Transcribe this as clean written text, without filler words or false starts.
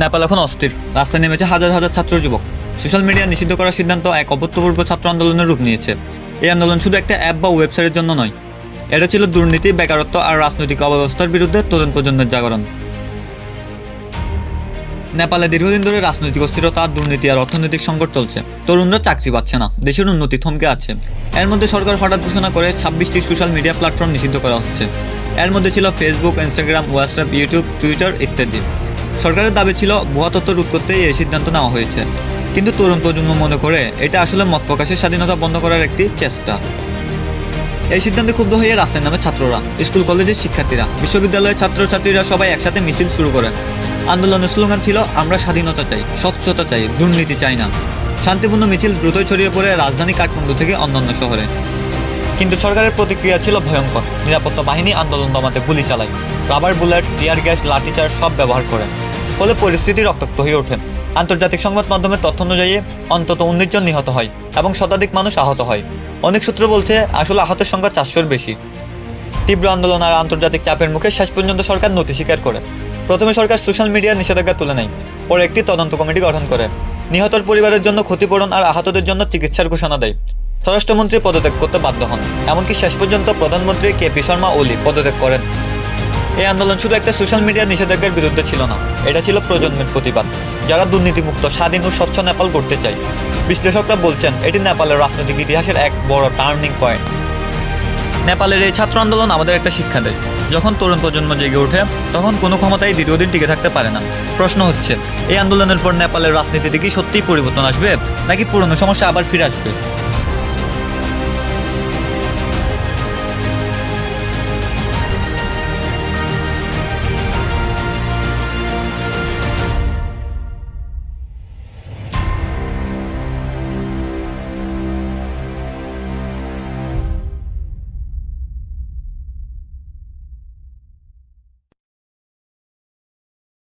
নেপাল এখন অস্থির। রাস্তায় নেমেছে হাজার হাজার ছাত্র যুবক। সোশ্যাল মিডিয়া নিষিদ্ধ করার সিদ্ধান্ত এক অভূতপূর্ব ছাত্র আন্দোলনের রূপ নিয়েছে। এই আন্দোলন শুধু একটা অ্যাপ বা ওয়েবসাইটের জন্য নয়, এটা ছিল দুর্নীতি, বেকারত্ব আর রাজনৈতিক অব্যবস্থার বিরুদ্ধে তরুণ প্রজন্মের জাগরণ। নেপালে দীর্ঘদিন ধরে রাজনৈতিক অস্থিরতা, দুর্নীতি আর অর্থনৈতিক সংকট চলছে। তরুণরা চাকরি পাচ্ছে না, দেশের উন্নতি থমকে আছে। এর মধ্যে সরকার হঠাৎ ঘোষণা করে 26টি সোশ্যাল মিডিয়া প্ল্যাটফর্ম নিষিদ্ধ করা হচ্ছে। এর মধ্যে ছিল Facebook, Instagram, WhatsApp, YouTube, Twitter ইত্যাদি। সরকারের দাবি ছিল ভুয়া তথ্য রোধ করতেই এই সিদ্ধান্ত নেওয়া হয়েছে। কিন্তু তরুণ প্রজন্ম মনে করে এটা আসলে মত প্রকাশের স্বাধীনতা বন্ধ করার একটি চেষ্টা। এই সিদ্ধান্তে ক্ষুব্ধ হয়ে রাস্তায় নামে ছাত্ররা, স্কুল কলেজের শিক্ষার্থীরা, বিশ্ববিদ্যালয়ের ছাত্রছাত্রীরা সবাই একসাথে মিছিল শুরু করে। আন্দোলনের স্লোগান ছিল, আমরা স্বাধীনতা চাই, স্বচ্ছতা চাই, দুর্নীতি চাই না। শান্তিপূর্ণ মিছিল দ্রুতই ছড়িয়ে পড়ে রাজধানী কাঠমান্ডু থেকে অন্যান্য শহরে। কিন্তু সরকারের প্রতিক্রিয়া ছিল ভয়ঙ্কর। নিরাপত্তা বাহিনী আন্দোলন দমাতে গুলি চালায়, রাবার বুলেট, টিয়ার গ্যাস, লাঠিচার্জ সব ব্যবহার করে। ফলে পরিস্থিতি রক্তাক্ত হয়ে ওঠে। আন্তর্জাতিক সংবাদ মাধ্যমের তথ্য অনুযায়ী অন্তত 19 জন নিহত হয় এবং শতাধিক মানুষ আহত হয়। অনেক সূত্র বলছে আসলে আহতের সংখ্যা 400-এর বেশি। তীব্র আন্দোলন আর আন্তর্জাতিক চাপের মুখে শেষ পর্যন্ত সরকার নতি স্বীকার করে। প্রথমে সরকার সোশ্যাল মিডিয়ার নিষেধাজ্ঞা তুলে নেয়, পরে একটি তদন্ত কমিটি গঠন করে। নিহতর পরিবারের জন্য ক্ষতিপূরণ আর আহতদের জন্য চিকিৎসার ঘোষণা দেয়। স্বরাষ্ট্রমন্ত্রী পদত্যাগ করতে বাধ্য হন, এমনকি শেষ পর্যন্ত প্রধানমন্ত্রী কেপি শর্মা ওলি পদত্যাগ করেন। এই আন্দোলন শুধু একটা সোশ্যাল মিডিয়া নিষেধাজ্ঞার বিরুদ্ধে ছিল না, এটা ছিল প্রজন্মের প্রতিবাদ, যারা দুর্নীতিমুক্ত, স্বাধীন ও স্বচ্ছ নেপাল গড়তে চায়। বিশ্লেষকরা বলছেন এটি নেপালের রাজনৈতিক ইতিহাসের এক বড় টার্নিং পয়েন্ট। নেপালের এই ছাত্র আন্দোলন আমাদের একটা শিক্ষা দেয়, যখন তরুণ প্রজন্ম জেগে ওঠে তখন কোনো ক্ষমতাই দীর্ঘদিন টিকে থাকতে পারে না। প্রশ্ন হচ্ছে, এই আন্দোলনের পর নেপালের রাজনীতিতে কি সত্যিই পরিবর্তন আসবে, নাকি পুরনো সমস্যা আবার ফিরে আসবে?